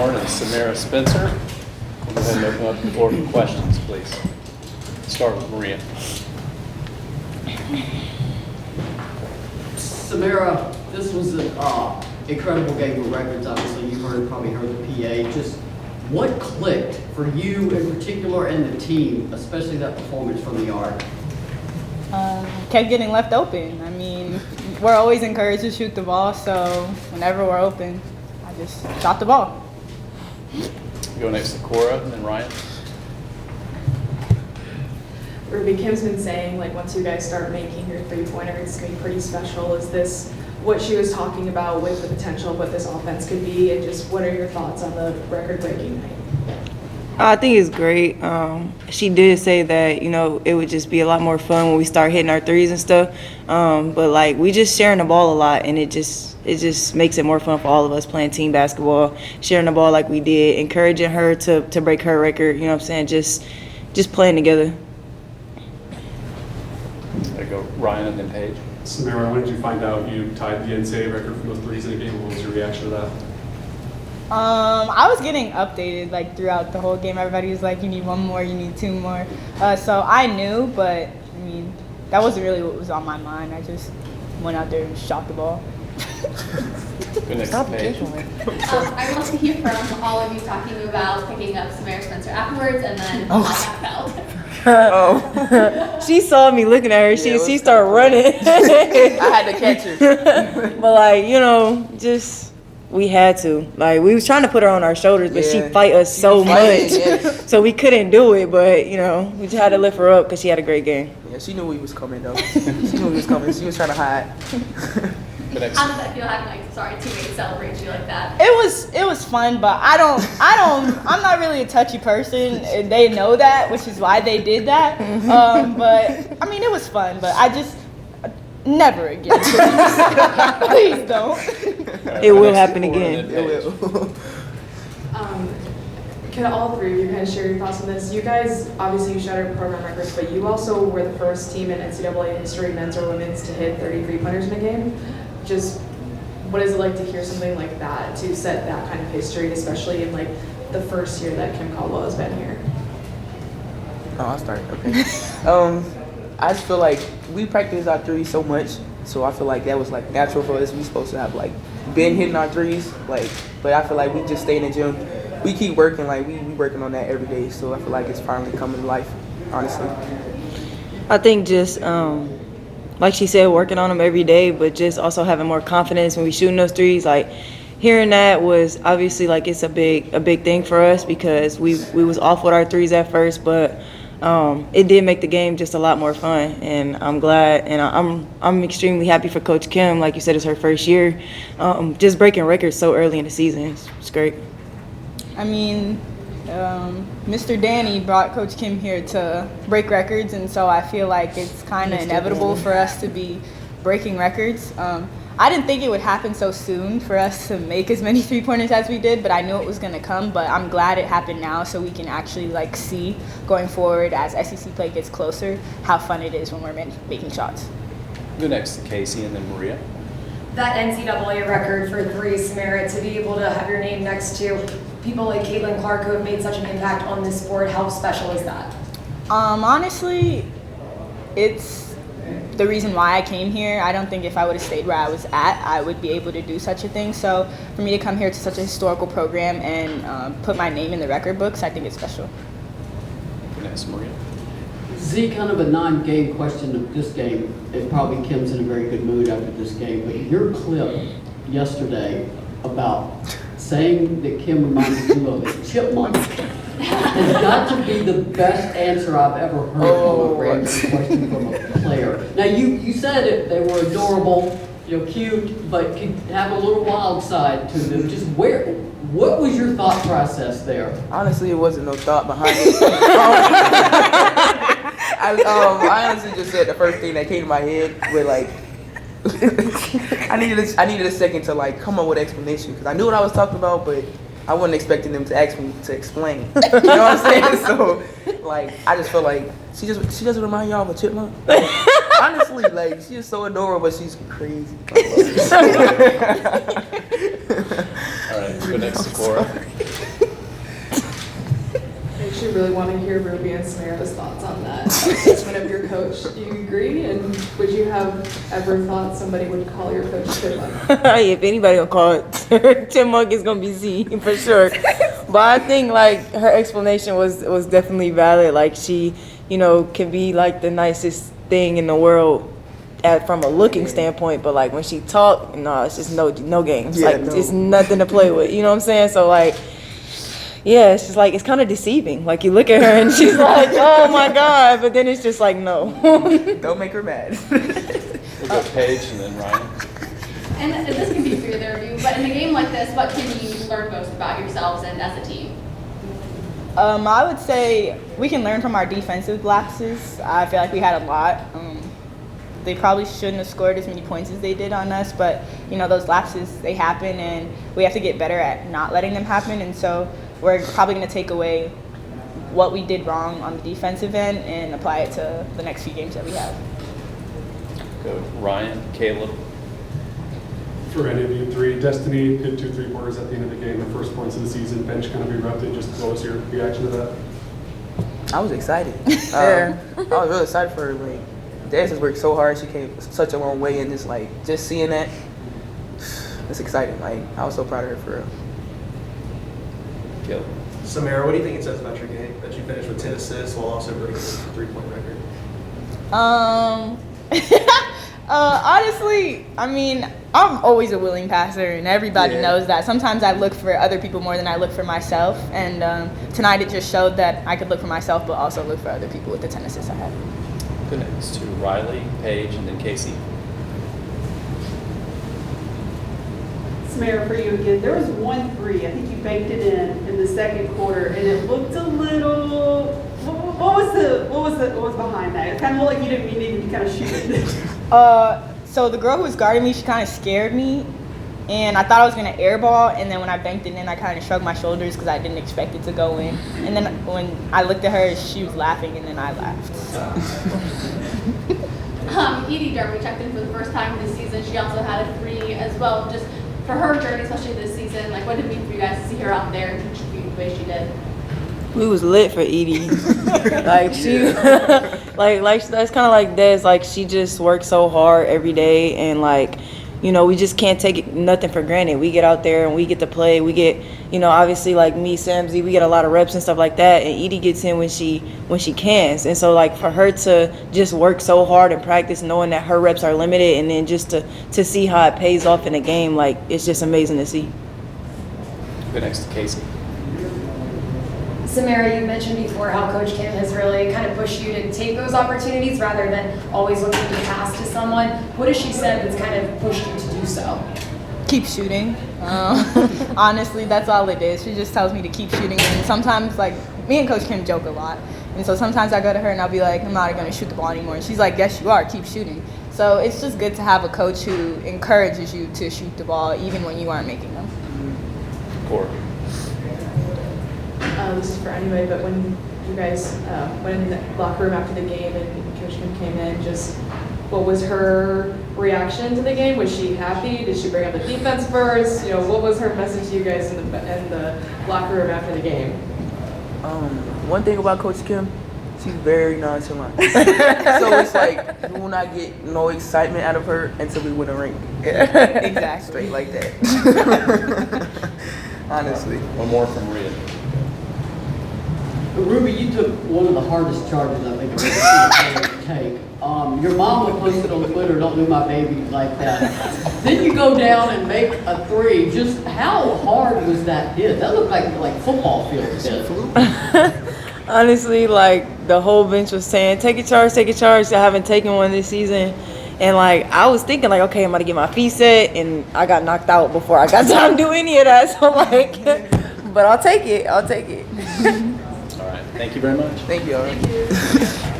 Whitehorn and Samara Spencer. We'll go ahead and open up the floor for questions, please. Start with Maria. Samara, this was an incredible game of records. Obviously, you probably heard the PA. Just what clicked for you in particular and the team, especially that performance from the arc? Kept getting left open. I mean, we're always encouraged to shoot the ball, so whenever we're open, I just shot the ball. Go next to Cora and then Ryan. Ruby, Kim's been saying, like, once you guys start making your three-pointer, it's going to be pretty special. Is this what she was talking about with the potential of what this offense could be? And just what are your thoughts on the record-breaking night? I think it's great. She did say that, it would just be a lot more fun when we start hitting our threes and stuff. But, like, we just sharing the ball a lot, and it just makes it more fun for all of us playing team basketball, sharing the ball like we did, encouraging her to break her record, you know what I'm saying, just playing together. There you go, Ryan and then Paige. Samara, when did you find out you tied the NCAA record for most threes in a game? What was your reaction to that? I was getting updated like throughout the whole game. Everybody was like, you need one more, you need two more. So I knew, but I mean, that wasn't really what was on my mind. I just went out there and shot the ball. Go next to Paige. I want to hear from all of you talking about picking up Samara Spencer afterwards and then how that felt. She saw me looking at her. She started running. I had to catch her. But, like, just we had to. Like, we was trying to put her on our shoulders, but she fight us so much. So we couldn't do it, but, we just had to lift her up because she had a great game. Yeah, she knew we was coming, though. She knew we was coming. She was trying to hide. How does that feel having teammates celebrate you like that? It was fun, but I'm not really a touchy person, and they know that, which is why they did that. But I mean, it was fun, but I just never again. Please don't. It will happen again. It will. Can all three of you kind of share your thoughts on this? You guys, obviously you shattered program records, but you also were the first team in NCAA history, men's or women's, to hit 33 pointers in a game. Just what is it like to hear something like that, to set that kind of history, especially in like the first year that Kim Caldwell has been here? Oh, I'll start. Okay. I just feel like we practice our threes so much, so I feel like that was like natural for us. We supposed to have like been hitting our threes, but I feel like we just stay in the gym. We keep working, like we working on that every day. So I feel like it's finally coming to life, honestly. I think just like she said, working on them every day, but just also having more confidence when we shooting those threes. Like hearing that was obviously like it's a big thing for us because we was off with our threes at first, but it did make the game just a lot more fun, and I'm glad, and I'm extremely happy for Coach Kim. Like you said, it's her first year, just breaking records so early in the season. It's great. I mean, Mr. Danny brought Coach Kim here to break records, and so I feel like it's kind of inevitable for us to be breaking records. I didn't think it would happen so soon for us to make as many three-pointers as we did, but I knew it was going to come. But I'm glad it happened now so we can actually like see going forward as SEC play gets closer how fun it is when we're making shots. Go next to Casey and then Maria. That NCAA record for threes, Samara, to be able to have your name next to people like Caitlin Clark who have made such an impact on this sport, how special is that? Honestly, it's the reason why I came here. I don't think if I would have stayed where I was at, I would be able to do such a thing. So for me to come here to such a historical program and put my name in the record books, I think it's special. Go next, Maria. Zee, kind of a non-game question of this game. It probably Kim's in a very good mood after this game, but your clip yesterday about saying that Kim reminds you of a chipmunk has got to be the best answer I've ever heard from a random question from a player. Now, you said it, they were adorable, cute, but could have a little wild side to them. Just what was your thought process there? Honestly, it wasn't no thought behind it. I honestly just said the first thing that came to my head with like, I needed a second to like come up with an explanation because I knew what I was talking about, but I wasn't expecting them to ask me to explain. You know what I'm saying? So like, I just felt like she doesn't remind y'all of a chipmunk. Honestly, like she is so adorable, but she's crazy. All right, go next to Cora. actually really want to hear Ruby and Samara's thoughts on that. Assessment of your coach. Do you agree? And would you have ever thought somebody would call your coach Tim Monk? If anybody will call it Tim Monk, it's gonna be Z for sure. But I think like her explanation was definitely valid. Like she, can be like the nicest thing in the world from a looking standpoint, but like when she talk, no, it's just no games. Yeah, like no. it's nothing to play with. You know what I'm saying? So like, yeah, it's just like it's kind of deceiving. Like you look at her and she's like, oh my god, but then it's just like no. Don't make her mad. We'll go Paige and then Ryan. And this can be for either of you, but in a game like this, what can you learn most about yourselves and as a team? I would say we can learn from our defensive lapses. I feel like we had a lot. They probably shouldn't have scored as many points as they did on us, but those lapses, they happen, and we have to get better at not letting them happen. And so we're probably going to take away what we did wrong on the defensive end and apply it to the next few games that we have. Go Ryan, Caleb. For any of you three, Destiny hit 2 3-pointers at the end of the game, the first points of the season, bench kind of erupted. Just what was your reaction to that? I was excited. I was really excited for her. Like, Des has worked so hard. She came such a long way, and just seeing that, it's exciting. Like, I was so proud of her for real. Caleb. Samara, what do you think it says about your game that you finished with 10 assists while also breaking the 3-point record? Honestly, I mean, I'm always a willing passer, and everybody knows that. Sometimes I look for other people more than I look for myself, and tonight it just showed that I could look for myself, but also look for other people with the 10 assists I had. Go next to Riley, Paige, and then Casey. Samara, for you again, there was 1 3. I think you banked it in the second quarter, and it looked a little. What was behind that? It kind of looked like you didn't mean to kind of shoot it. So the girl who was guarding me, she kind of scared me, and I thought I was gonna airball, and then when I banked it in, I kind of shrugged my shoulders because I didn't expect it to go in. And then when I looked at her, she was laughing, and then I laughed. Edie Durham, we checked in for the first time this season. She also had a 3 as well. Just for her journey, especially this season, like what did it mean for you guys to see her out there and contribute the way she did? We was lit for Edie. Like she, like that's kind of like Des. Like she just works so hard every day, and we just can't take nothing for granted. We get out there and we get to play. We get, obviously like me, Sam, Z, we get a lot of reps and stuff like that. And Edie gets in when she can. And so like for her to just work so hard and practice, knowing that her reps are limited, and then just to see how it pays off in a game, like it's just amazing to see. Go next to Casey. Samara, you mentioned before how Coach Kim has really kind of pushed you to take those opportunities rather than always looking to pass to someone. What has she said that's kind of pushed you to do so? Keep shooting. Honestly, that's all it is. She just tells me to keep shooting. And sometimes, like, me and Coach Kim joke a lot. And so sometimes I go to her and I'll be like, I'm not going to shoot the ball anymore. And she's like, yes, you are. Keep shooting. So it's just good to have a coach who encourages you to shoot the ball even when you aren't making them. Corey. This is for anybody, but when you guys went in the locker room after the game and Coach Kim came in, just what was her reaction to the game? Was she happy? Did she bring up the defense first? What was her message to you guys in the locker room after the game? One thing about Coach Kim, she's very nonchalant. So it's like you will not get no excitement out of her until we win a ring. Exactly. Straight like that. Honestly. One more from Rhea. Ruby, you took one of the hardest charges I think I've ever seen a player take. Your mom would post it on Twitter, "Don't do my baby like that." Then you go down and make a 3. Just how hard was that hit? That looked like football field hit. Honestly, like the whole bench was saying, take a charge. I haven't taken one this season. And I was thinking okay, I'm about to get my feet set, and I got knocked out before I got time to do any of that. So but I'll take it. All right. Thank you very much. Thank you. All right.